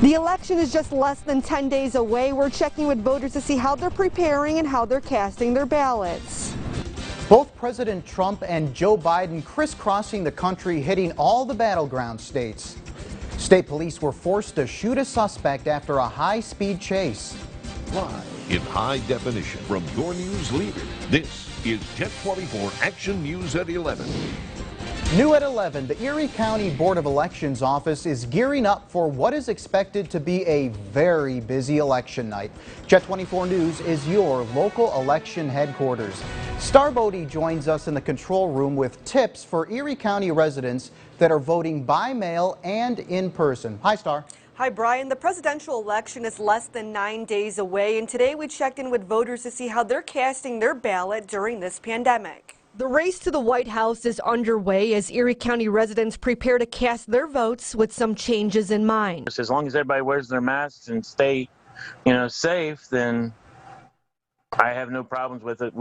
The election is just less than 10 days away. We're checking with voters to see how they're preparing and how they're casting their ballots. Both President Trump and Joe Biden crisscrossing the country, hitting all the battleground states. State police were forced to shoot a suspect after a high-speed chase. Live in high definition from your news leader, this is 1024 Action News at 11. New at 11, the Erie County Board of Elections office is gearing up for what is expected to be a very busy election night. Jet 24 News is your local election headquarters. Star Bodie joins us in the control room with tips for Erie County residents that are voting by mail and in person. Hi, Star. Hi, Brian. The presidential election is less than 9 days away, and today we checked in with voters to see how they're casting their ballot during this pandemic. The race to the White House is underway as Erie County residents prepare to cast their votes with some changes in mind. As long as everybody wears their masks and stay, safe, then I have no problems with it.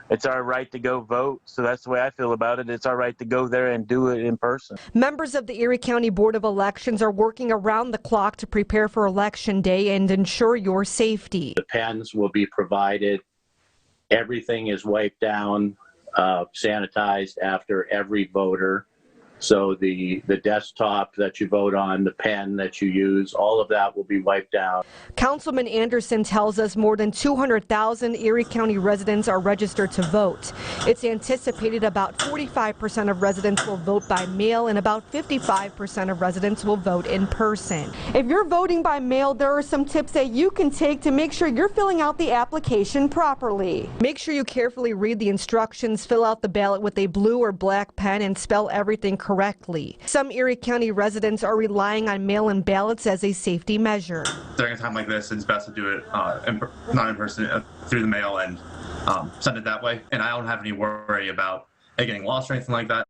It's our right to go vote, so that's the way I feel about it. It's our right to go there and do it in person. Members of the Erie County Board of Elections are working around the clock to prepare for Election Day and ensure your safety. The pens will be provided. Everything is wiped down, sanitized after every voter. So the desktop that you vote on, the pen that you use, all of that will be wiped out. Councilman Anderson tells us more than 200,000 Erie County residents are registered to vote. It's anticipated about 45% of residents will vote by mail and about 55% of residents will vote in person. If you're voting by mail, there are some tips that you can take to make sure you're filling out the application properly. Make sure you carefully read the instructions, fill out the ballot with a blue or black pen, and spell everything correctly. Some Erie County residents are relying on mail-in ballots as a safety measure. During a time like this, it's best to do it not in person, through the mail and send it that way. And I don't have any worry about it getting lost or anything like that.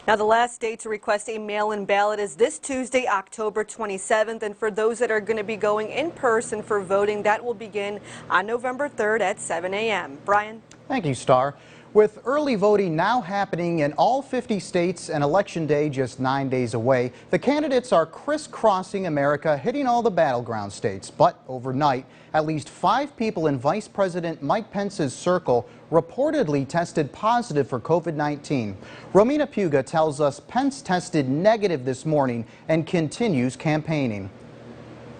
Now, the last day to request a mail-in ballot is this Tuesday, October 27th. And for those that are going to be going in person for voting, that will begin on November 3rd at 7 a.m. Brian? Thank you, Star. With early voting now happening in all 50 states and Election Day just 9 days away, the candidates are crisscrossing America, hitting all the battleground states. But overnight, at least 5 people in Vice President Mike Pence's circle reportedly tested positive for COVID-19. Romina Puga tells us Pence tested negative this morning and continues campaigning.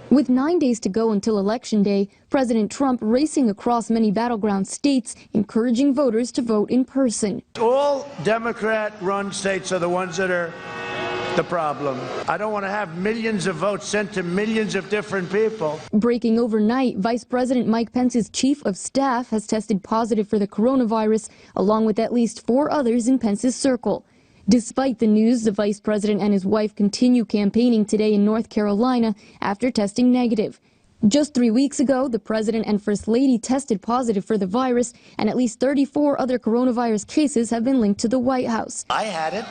With 9 days to go until Election Day, President Trump racing across many battleground states, encouraging voters to vote in person. All Democrat-run states are the ones that are the problem. I don't want to have millions of votes sent to millions of different people. Breaking overnight, Vice President Mike Pence's chief of staff has tested positive for the coronavirus, along with at least 4 others in Pence's circle. Despite the news, the vice president and his wife continue campaigning today in North Carolina after testing negative. Just 3 weeks ago, the president and first lady tested positive for the virus, and at least 34 other coronavirus cases have been linked to the White House. I had it.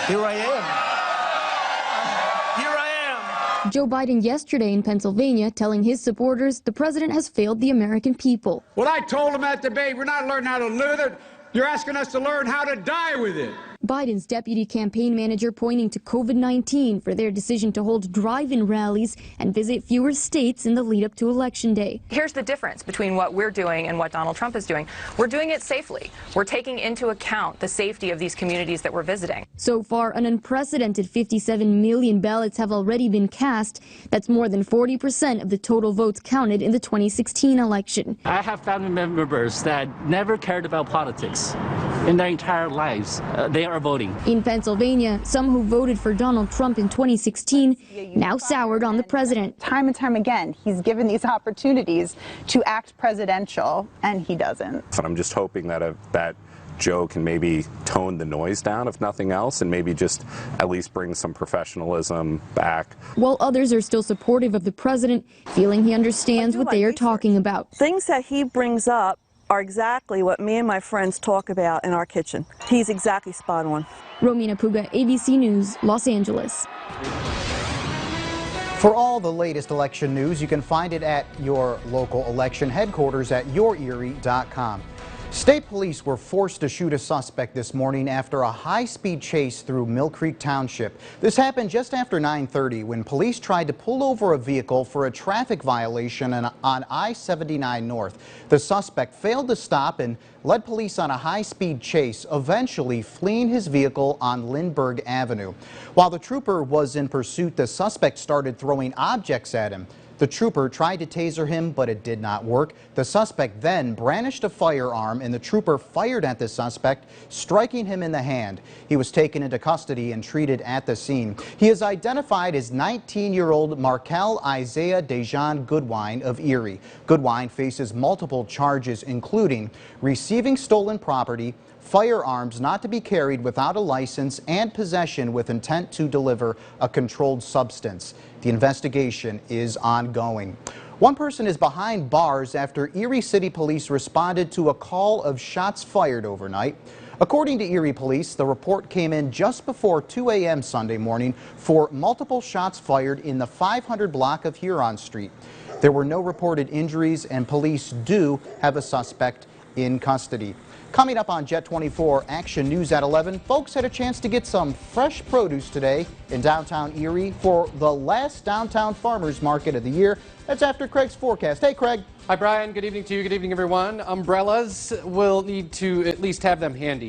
Here I am. Here I am. Joe Biden yesterday in Pennsylvania telling his supporters the president has failed the American people. What I told him at the debate, we're not learning how to live with it. You're asking us to learn how to die with it. Biden's deputy campaign manager pointing to COVID-19 for their decision to hold drive-in rallies and visit fewer states in the lead up to Election Day. Here's the difference between what we're doing and what Donald Trump is doing. We're doing it safely. We're taking into account the safety of these communities that we're visiting. So far, an unprecedented 57 million ballots have already been cast. That's more than 40% of the total votes counted in the 2016 election. I have family members that never cared about politics in their entire lives. They are voting. In Pennsylvania, some who voted for Donald Trump in 2016 now soured on the president. Time and time again, he's given these opportunities to act presidential, and he doesn't. But I'm just hoping that Joe can maybe tone the noise down, if nothing else, and maybe just at least bring some professionalism back. While others are still supportive of the president, feeling he understands what they are talking about. Things that he brings up are exactly what me and my friends talk about in our kitchen. He's exactly spot on. Romina Puga, ABC News, Los Angeles. For all the latest election news, you can find it at your local election headquarters at yourerie.com. State police were forced to shoot a suspect this morning after a high-speed chase through Mill Creek Township. This happened just after 9:30 when police tried to pull over a vehicle for a traffic violation on I-79 North. The suspect failed to stop and led police on a high-speed chase, eventually fleeing his vehicle on Lindbergh Avenue. While the trooper was in pursuit, the suspect started throwing objects at him. The trooper tried to taser him, but it did not work. The suspect then brandished a firearm, and the trooper fired at the suspect, striking him in the hand. He was taken into custody and treated at the scene. He is identified as 19-year-old Markel Isaiah Dejan Goodwine of Erie. Goodwine faces multiple charges, including receiving stolen property, firearms not to be carried without a license, and possession with intent to deliver a controlled substance. The investigation is ongoing. One person is behind bars after Erie City Police responded to a call of shots fired overnight. According to Erie Police, the report came in just before 2 a.m. Sunday morning for multiple shots fired in the 500 block of Huron Street. There were no reported injuries, and police do have a suspect in custody. Coming up on Jet 24 Action News at 11, folks had a chance to get some fresh produce today in downtown Erie for the last downtown farmers market of the year. That's after Craig's forecast. Hey, Craig. Hi, Brian. Good evening to you. Good evening, everyone. Umbrellas, will need to at least have them handy.